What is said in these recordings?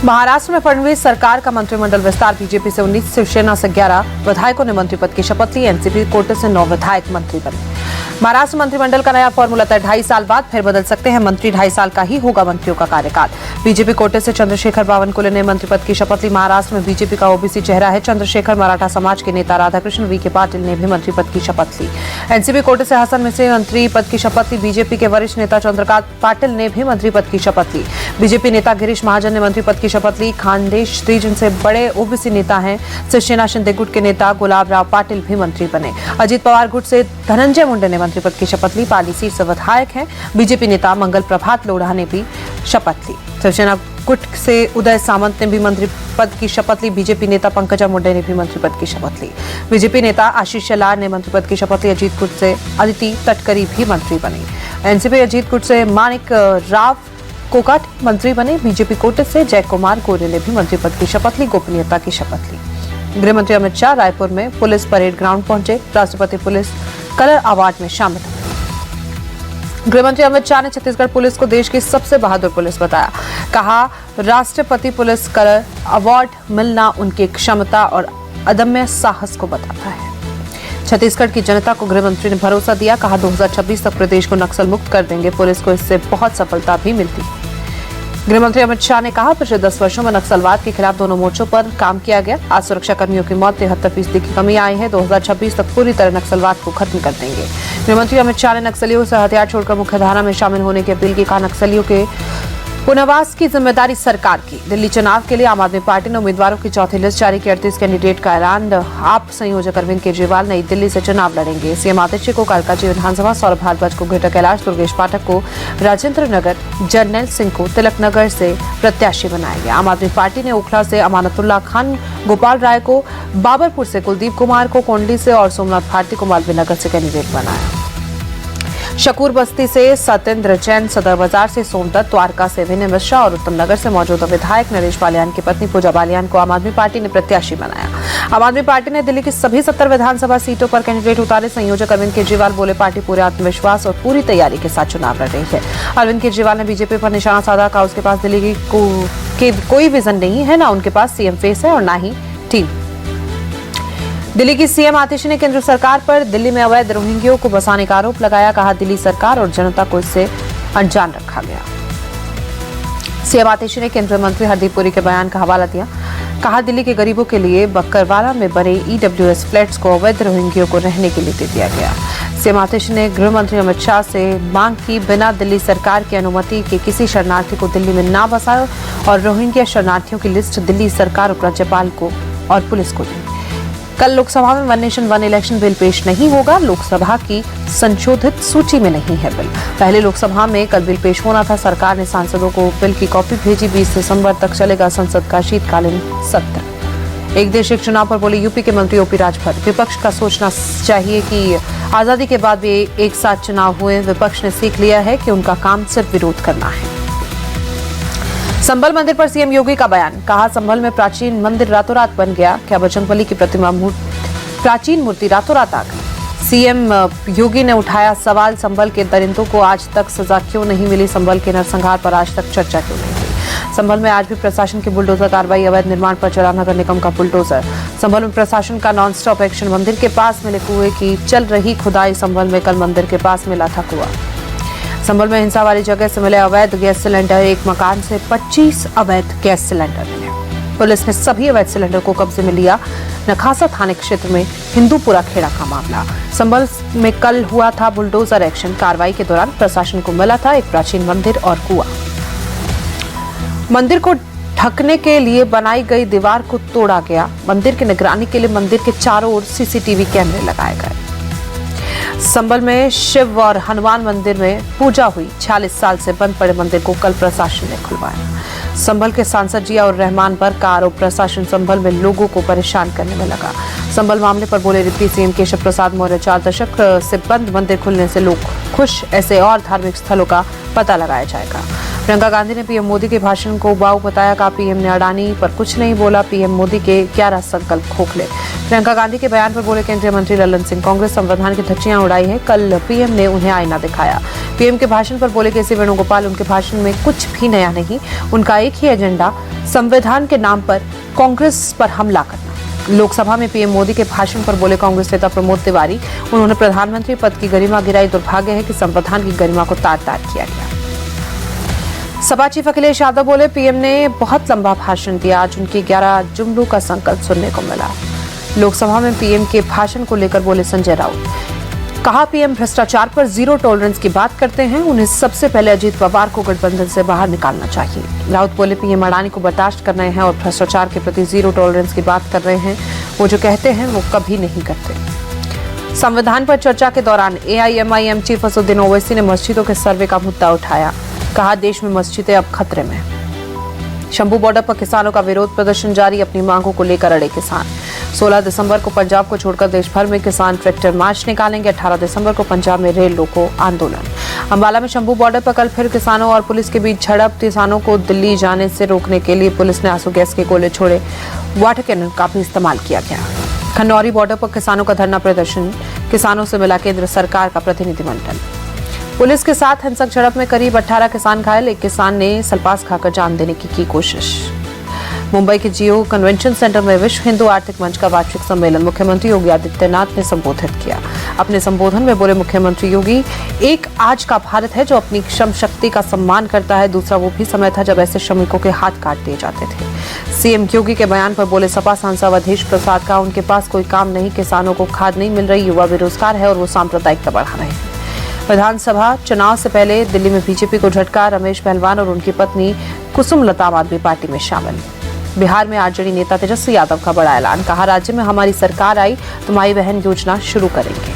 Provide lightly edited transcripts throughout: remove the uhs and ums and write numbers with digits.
महाराष्ट्र में फडणवीस सरकार का मंत्रिमंडल विस्तार। बीजेपी से 19, शिवसेना से 11 विधायकों ने मंत्री पद की शपथ ली। एनसीपी कोटे से 9 विधायक मंत्री बने। महाराष्ट्र मंत्रिमंडल का नया फॉर्मूला तय। 2.5 साल बाद फिर बदल सकते हैं मंत्री। 2.5 साल का ही होगा मंत्रियों का कार्यकाल। बीजेपी कोटे से चंद्रशेखर बावनकुले ने मंत्री पद की शपथ ली। महाराष्ट्र में बीजेपी का ओबीसी चेहरा है चंद्रशेखर। मराठा समाज के नेता राधाकृष्ण वी.के. पाटिल ने भी मंत्री पद की शपथ ली। एनसीपी कोटे से हसन मिस्त्री मंत्री पद की शपथ ली। बीजेपी के वरिष्ठ नेता चंद्रकांत पाटिल ने भी मंत्री पद की शपथ ली। बीजेपी नेता गिरीश महाजन ने मंत्री पद की शपथ ली। खानदेश रीजन से बड़े ओबीसी नेता हैं। शिवसेना शिंदे गुट के नेता गुलाब राव पाटिल भी मंत्री बने। अजित पवार गुट से धनंजय मुंडे ने मंत्री पद की शपथ ली। पाली सीट से विधायक हैं। बीजेपी नेता मंगल प्रभात लोढ़ा ने भी शपथ ली। शिवसेना गुट से उदय सामंत ने भी मंत्री पद की शपथ ली। बीजेपी नेता पंकजा मुंडे ने भी मंत्री पद की शपथ ली। बीजेपी नेता आशीष शेलार ने मंत्री पद की शपथ ली। अजीत गुट से अदिति तटकरी भी मंत्री बनी। एनसीपी अजीत गुट से मानिक राव कोकाट मंत्री बने। बीजेपी कोटे से जय कुमार गोरे ने भी मंत्री पद की शपथ ली। गोपनीयता की शपथ ली। गृह मंत्री अमित शाह रायपुर में पुलिस परेड ग्राउंड पहुंचे। राष्ट्रपति पुलिस कलर अवार्ड में शामिल हुए। गृह मंत्री अमित शाह ने छत्तीसगढ़ पुलिस को देश की सबसे बहादुर पुलिस बताया। कहा, राष्ट्रपति पुलिस कलर अवार्ड मिलना उनकी क्षमता और अदम्य साहस को बताता है। छत्तीसगढ़ की जनता को गृह मंत्री ने भरोसा दिया। कहा, 2026 तक प्रदेश को नक्सल मुक्त कर देंगे। पुलिस को इससे बहुत सफलता भी मिलती है। गृह मंत्री अमित शाह ने कहा, पिछले 10 वर्षों में नक्सलवाद के खिलाफ दोनों मोर्चों पर काम किया गया। आज सुरक्षा कर्मियों की मौत 73% की कमी आई है। 2026 तक पूरी तरह नक्सलवाद को खत्म कर देंगे। गृह मंत्री अमित शाह ने नक्सलियों से हथियार छोड़कर मुख्यधारा में शामिल होने की अपील की। कहा, नक्सलियों के पुनर्वास की जिम्मेदारी सरकार की। दिल्ली चुनाव के लिए आम आदमी पार्टी ने उम्मीदवारों की चौथी लिस्ट जारी की। 38 कैंडिडेट का ऐलान। आप संयोजक अरविंद केजरीवाल नई दिल्ली से चुनाव लड़ेंगे। सीएम आतिश्य को कालकाजी विधानसभा, सौरभ भारद्वाज को ग्रेटर कैलाश, दुर्गेश पाठक को राजेंद्र नगर, जर्नैल सिंह को तिलक नगर से प्रत्याशी बनाया गया। आम आदमी पार्टी ने ओखला से अमानतुल्लाह खान, गोपाल राय को बाबरपुर से, कुलदीप कुमार को कोंडली से और सोमनाथ भारती को मालवीय नगर से कैंडिडेट बनाया। शकूर बस्ती से सत्येंद्र जैन, सदर बाजार से सोमदत्त, द्वारका से विनय मिश्रा और उत्तम नगर से मौजूदा विधायक नरेश बालियान की पत्नी पूजा बालियान को आम आदमी पार्टी ने प्रत्याशी बनाया। आम आदमी पार्टी ने दिल्ली की सभी 70 विधानसभा सीटों पर कैंडिडेट उतारे। संयोजक अरविंद केजरीवाल बोले, पार्टी पूरे आत्मविश्वास और पूरी तैयारी के साथ चुनाव लड़ रही है। अरविंद केजरीवाल ने बीजेपी पर निशाना साधा। कहा, उसके पास दिल्ली की कोई विजन नहीं है, ना उनके पास सीएम फेस है और ना ही टीम। दिल्ली की सीएम आतिशी ने केंद्र सरकार पर दिल्ली में अवैध रोहिंग्यों को बसाने का आरोप लगाया। कहा, दिल्ली सरकार और जनता को इससे अनजान रखा गया। सीएम आतिशी ने केंद्रीय मंत्री हरदीप पुरी के बयान का हवाला दिया। कहा, दिल्ली के गरीबों के लिए बक्करवाला में बने ईडब्ल्यूएस फ्लैट्स को अवैध रोहिंग्यों को रहने के लिए दे दिया गया। सीएम आतिशी ने गृह मंत्री अमित शाह से मांग की, बिना दिल्ली सरकार की अनुमति के किसी शरणार्थी को दिल्ली में ना बसाए और रोहिंग्या शरणार्थियों की लिस्ट दिल्ली सरकार और राज्यपाल को और पुलिस को दी। कल लोकसभा में one nation one election bill पेश नहीं होगा। लोकसभा की संशोधित सूची में नहीं है बिल। पहले लोकसभा में कल बिल पेश होना था। सरकार ने सांसदों को बिल की कॉपी भेजी। 20 दिसंबर तक चलेगा संसद का शीतकालीन सत्र। एक देश एक चुनाव पर बोले यूपी के मंत्री ओपी राजभर। विपक्ष का सोचना चाहिए कि आजादी के बाद भी एक साथ चुनाव हुए। विपक्ष ने सीख लिया है कि उनका काम सिर्फ विरोध करना है। संभल मंदिर पर सीएम योगी का बयान। कहा, संभल में प्राचीन मंदिर रातों रात बन गया। क्या बजरंगबली की प्रतिमा प्राचीन मूर्ति रातों रात आ गई? सीएम योगी ने उठाया सवाल, संभल के दरिंदों को आज तक सजा क्यों नहीं मिली? संभल के नरसंहार पर आज तक चर्चा क्यों नहीं हुई? संभल में आज भी प्रशासन की बुलडोजर कार्रवाई। अवैध निर्माण पर चला नगर निगम का बुलडोजर। संभल में प्रशासन का नॉन स्टॉप एक्शन। मंदिर के पास मिले कुएं की चल रही खुदाई। संभल में कल मंदिर के पास मिला था कुआं। संभल में हिंसा वाली जगह से मिले अवैध गैस सिलेंडर। एक मकान से 25 अवैध गैस सिलेंडर मिले। पुलिस ने सभी अवैध सिलेंडर को कब्जे में लिया। नखासा थाने क्षेत्र में हिंदूपुरा खेड़ा का मामला। संभल में कल हुआ था बुलडोजर एक्शन। कार्रवाई के दौरान प्रशासन को मिला था एक प्राचीन मंदिर और कुआं। मंदिर को ढकने के लिए बनाई गई दीवार को तोड़ा गया। मंदिर की निगरानी के लिए मंदिर के चारों ओर सीसीटीवी कैमरे लगाए गए। संभल में शिव और हनुमान मंदिर में पूजा हुई। 46 साल से बंद पड़े मंदिर को कल प्रशासन ने खुलवाया। संभल के सांसद जिया और रहमान पर का आरोप। प्रशासन संभल में लोगों को परेशान करने में लगा। संभल मामले पर बोले डिप्टी सीएम केशव प्रसाद मौर्य। 4 दशक से बंद मंदिर खुलने से लोग खुश। ऐसे और धार्मिक स्थलों का पता लगाया जाएगा। प्रियंका गांधी ने पीएम मोदी के भाषण को उबाऊ बताया। कहा पीएम ने अडानी पर कुछ नहीं बोला, पीएम मोदी के 11 संकल्प खोखले। प्रियंका गांधी के बयान पर बोले केंद्रीय मंत्री लल्लन सिंह, कांग्रेस संविधान की धज्जियां उड़ाई है। कल पीएम ने उन्हें आईना दिखाया। पीएम के भाषण पर बोले केसी वेणुगोपाल, उनके भाषण में कुछ भी नया नहीं, उनका एक ही एजेंडा संविधान के नाम पर कांग्रेस पर हमला करना। लोकसभा में पीएम मोदी के भाषण पर बोले कांग्रेस नेता प्रमोद तिवारी, उन्होंने प्रधानमंत्री पद की गरिमा गिराई। दुर्भाग्य है कि संविधान की गरिमा को तार-तार किया गया। सपा चीफ अखिलेश यादव बोले पीएम ने बहुत लंबा भाषण दिया, आज उनकी 11 जुमलों का संकल्प सुनने को मिला। लोकसभा में पीएम के भाषण को लेकर बोले संजय राउत, कहा पीएम भ्रष्टाचार पर जीरो टॉलरेंस की बात करते हैं, उन्हें सबसे पहले अजीत पवार को गठबंधन से बाहर निकालना चाहिए। राउत बोले पीएम अडानी को बर्दाश्त कर रहे हैं और भ्रष्टाचार के प्रति जीरो टॉलरेंस की बात कर रहे हैं, वो जो कहते हैं वो कभी नहीं करते। संविधान पर चर्चा के दौरान एआईएमआईएम चीफ असदुद्दीन ओवैसी ने मस्जिदों के सर्वे का मुद्दा उठाया। कहा देश में मस्जिदें अब खतरे में। शंभू बॉर्डर पर किसानों का विरोध प्रदर्शन जारी, अपनी मांगों को लेकर अड़े किसान। 16 दिसंबर को पंजाब को छोड़कर देश भर में किसान ट्रैक्टर मार्च निकालेंगे। 18 दिसंबर को पंजाब में रेल रोको आंदोलन। अंबाला में शंभू बॉर्डर पर कल फिर किसानों और पुलिस के बीच झड़प। किसानों को दिल्ली जाने से रोकने के लिए पुलिस ने आंसू गैस के गोले छोड़े, वाटर कैनन का भी इस्तेमाल किया गया। खनौरी बॉर्डर पर किसानों का धरना प्रदर्शन, किसानों से मिला केंद्र सरकार का प्रतिनिधिमंडल। पुलिस के साथ हिंसक झड़प में करीब 18 किसान घायल, एक किसान ने सल्पास खाकर जान देने की कोशिश। मुंबई के जियो कन्वेंशन सेंटर में विश्व हिंदू आर्थिक मंच का वार्षिक सम्मेलन मुख्यमंत्री योगी आदित्यनाथ ने संबोधित किया। अपने संबोधन में बोले मुख्यमंत्री योगी, एक आज का भारत है जो अपनी श्रम शक्ति का सम्मान करता है, दूसरा वो भी समय था जब ऐसे श्रमिकों के हाथ काट दिए जाते थे। सीएम योगी के बयान पर बोले सपा सांसद अवधेश प्रसाद का, उनके पास कोई काम नहीं, किसानों को खाद नहीं मिल रही, युवा बेरोजगार है और वो सांप्रदायिकता बढ़ा रहे हैं। विधानसभा चुनाव से पहले दिल्ली में बीजेपी को झटका, रमेश पहलवान और उनकी पत्नी कुसुम लता आम आदमी पार्टी में शामिल। बिहार में आरजेडी नेता तेजस्वी यादव का बड़ा ऐलान, कहा राज्य में हमारी सरकार आई तो माई बहन योजना शुरू करेंगे।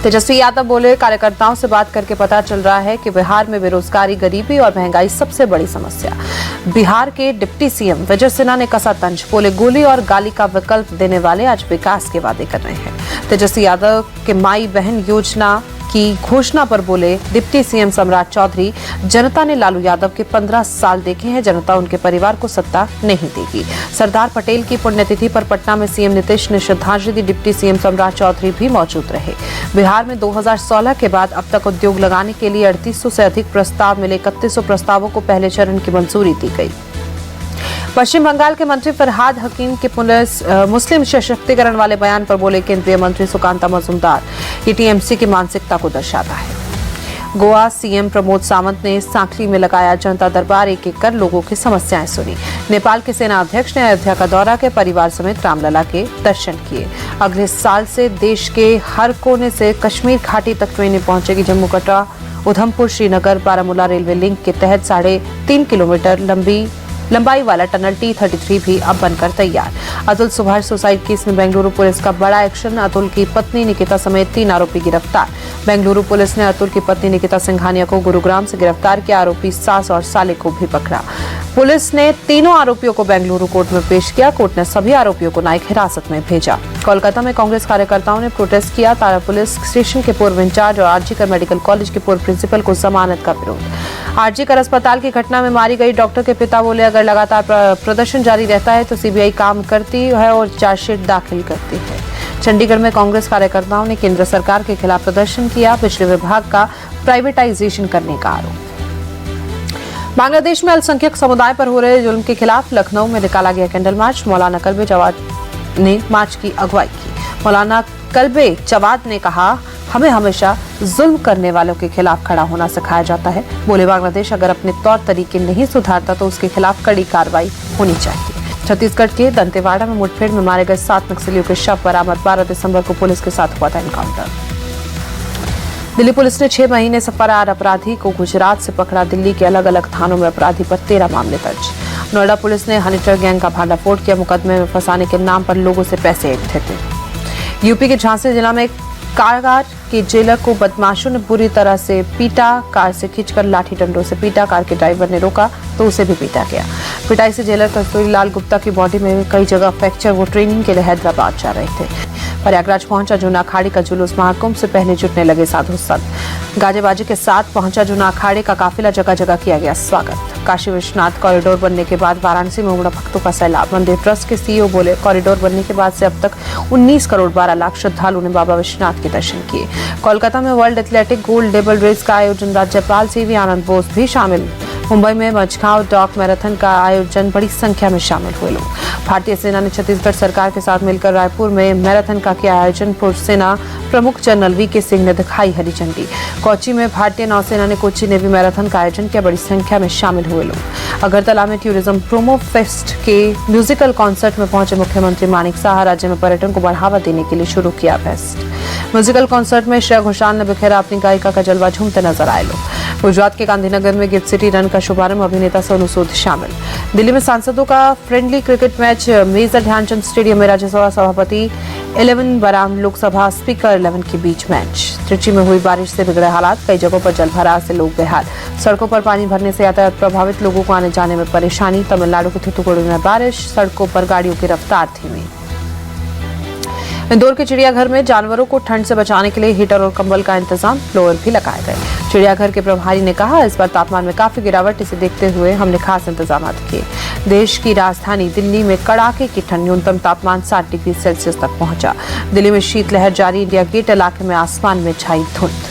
तेजस्वी यादव बोले कार्यकर्ताओं से बात करके पता चल रहा है कि बिहार में बेरोजगारी, गरीबी और महंगाई सबसे बड़ी समस्या। बिहार के डिप्टी सीएम विजय सिन्हा ने कसा तंज, बोले गोली और गाली का विकल्प देने वाले आज विकास के वादे कर रहे हैं। तेजस्वी यादव के माई बहन योजना की घोषणा पर बोले डिप्टी सीएम सम्राट चौधरी, जनता ने लालू यादव के 15 साल देखे हैं, जनता उनके परिवार को सत्ता नहीं देगी। सरदार पटेल की पुण्यतिथि पर पटना में सीएम नीतीश ने श्रद्धांजलि दी, डिप्टी सीएम सम्राट चौधरी भी मौजूद रहे। बिहार में 2016 के बाद अब तक उद्योग लगाने के लिए 3800 से अधिक प्रस्ताव मिले, 3100 प्रस्तावों को पहले चरण की मंजूरी दी गई। पश्चिम बंगाल के मंत्री फरहाद हकीम के मुस्लिम सशक्तिकरण वाले बयान पर बोले केंद्रीय मंत्री सुकांता मजूमदार, ये टीएमसी की मानसिकता को दर्शाता है। गोवा सीएम प्रमोद सावंत ने सांखली में लगाया जनता दरबार, एक एक कर लोगों की समस्याएं सुनी। नेपाल के सेना अध्यक्ष ने अयोध्या का दौरा के परिवार समेत रामलला के दर्शन किए। अगले साल से देश के हर कोने से कश्मीर घाटी तक ट्रेनें पहुंचेगी। जम्मू कटरा उधमपुर श्रीनगर बारामूला रेलवे लिंक के तहत 3.5 किलोमीटर लंबाई वाला टनल T33 भी अब बनकर तैयार। अतुल सुभाष सुसाइड केस में बेंगलुरु पुलिस का बड़ा एक्शन, अतुल की पत्नी निकिता समेत 3 आरोपी गिरफ्तार। बेंगलुरु पुलिस ने अतुल की पत्नी निकिता सिंघानिया को गुरुग्राम से गिरफ्तार किया, आरोपी सास और साले को भी पकड़ा। पुलिस ने तीनों आरोपियों को बेंगलुरु कोर्ट में पेश किया, कोर्ट ने सभी आरोपियों को न्यायिक हिरासत में भेजा। कोलकाता में कांग्रेस कार्यकर्ताओं ने प्रोटेस्ट किया, तारा पुलिस स्टेशन के पूर्व इंचार्ज और आरजीकर मेडिकल कॉलेज के पूर्व प्रिंसिपल को जमानत का विरोध। आरजीकर अस्पताल की घटना में मारी गई डॉक्टर के पिता बोले अगर लगातार प्रदर्शन जारी रहता है तो सीबीआई काम करती है और चार्जशीट दाखिल करती है। चंडीगढ़ में कांग्रेस कार्यकर्ताओं ने केंद्र सरकार के खिलाफ प्रदर्शन किया, बिजली विभाग का प्राइवेटाइजेशन करने का आरोप। बांग्लादेश में अल्पसंख्यक समुदाय पर हो रहे जुल्म के खिलाफ लखनऊ में निकाला गया कैंडल मार्च। मौलाना कल्बे जवाद ने मार्च की अगुवाई की। मौलाना कल्बे जवाद ने कहा हमें हमेशा जुल्म करने वालों के खिलाफ खड़ा होना सिखाया जाता है। बोले बांग्लादेश अगर अपने तौर तरीके नहीं सुधारता तो उसके खिलाफ कड़ी कार्रवाई होनी चाहिए। छत्तीसगढ़ के दंतेवाड़ा में मुठभेड़ में मारे गए 7 नक्सलियों के शव बरामद। 12 दिसंबर को पुलिस के साथ हुआ था एनकाउंटर। दिल्ली पुलिस ने 6 महीने से फरार अपराधी को गुजरात से पकड़ा। दिल्ली के अलग अलग थानों में अपराधी पर 13 मामले दर्ज। नोएडा पुलिस ने हनीट्रैप गैंग का भांडाफोड़ किया, मुकदमे में फंसाने के नाम पर लोगों से पैसे इकट्ठे थे। यूपी के झांसी जिला में कारागार के जेलर को बदमाशों ने बुरी तरह से पीटा, कार से खींचकर लाठी डंडों से पीटा। कार के ड्राइवर ने रोका तो उसे भी पीटा गया। पिटाई से जेलर कस्तूरी लाल गुप्ता की बॉडी में कई जगह फ्रैक्चर, वो ट्रेनिंग के लिए हैदराबाद जा रहे थे। प्रयागराज पहुंचा जूना अखाड़ी का जुलूस, महाकुंभ से पहले जुटने लगे साधु संत। गाजे बाजे के साथ पहुंचा जूना अखाड़े का काफिला, जगह जगह किया गया स्वागत। काशी विश्वनाथ कॉरिडोर बनने के बाद वाराणसी में उमड़ा भक्तों का सैलाब। मंदिर ट्रस्ट के सीईओ बोले, कॉरिडोर बनने के बाद से अब तक 19 करोड़ 12 लाख श्रद्धालुओं ने बाबा विश्वनाथ के दर्शन किए। कोलकाता में world athletic gold double race का आयोजन, राज्यपाल सीवी आनंद बोस भी शामिल। मुंबई में मझगांव डॉक मैराथन का आयोजन, बड़ी संख्या में शामिल हुए लोग। भारतीय सेना ने छत्तीसगढ़ सरकार के साथ मिलकर रायपुर में मैराथन का किया आयोजन। पूर्व सेना प्रमुख जनरल वीके सिंह ने दिखाई हरी झंडी। कोच्चि में भारतीय नौसेना ने कोच्चि नेवी मैराथन का आयोजन किया, बड़ी संख्या में शामिल हुए लोग। अगरतला में टूरिज्म प्रोमो फेस्ट के म्यूजिकल कॉन्सर्ट में पहुंचे मुख्यमंत्री मानिक साहा। राज्य में पर्यटन को बढ़ावा देने के लिए शुरू किया फेस्ट। म्यूजिकल कॉन्सर्ट में श्रेया घोषाल ने बिखेरा अपनी गायिका का जलवा, झूमते नजर आए लोग। गुजरात के गांधीनगर में गिफ्ट सिटी रन का शुभारंभ, अभिनेता सोनू सूद शामिल। दिल्ली में सांसदों का friendly cricket match, major Dhyanchand stadium में राज्यसभा सभापति 11 बराम लोकसभा स्पीकर 11 के बीच मैच। त्रिची में हुई बारिश से बिगड़े हालात, कई जगहों पर जलभराव से लोग बेहाल। सड़कों पर पानी भरने से यातायात प्रभावित, लोगों को आने जाने में परेशानी। तमिलनाडु के थूथुकुडी में बारिश, सड़कों पर गाड़ियों की रफ्तार धीमी। इंदौर के चिड़ियाघर में जानवरों को ठंड से बचाने के लिए हीटर और कंबल का इंतजाम, ब्लोअर भी लगाए गए। चिड़ियाघर के प्रभारी ने कहा, इस बार तापमान में काफी गिरावट, इसे देखते हुए हमने खास इंतजाम किए। देश की राजधानी दिल्ली में कड़ाके की ठंड, न्यूनतम तापमान 7 डिग्री सेल्सियस तक पहुंचा। दिल्ली में शीतलहर जारी, इंडिया गेट इलाके में आसमान में छाई धुंध।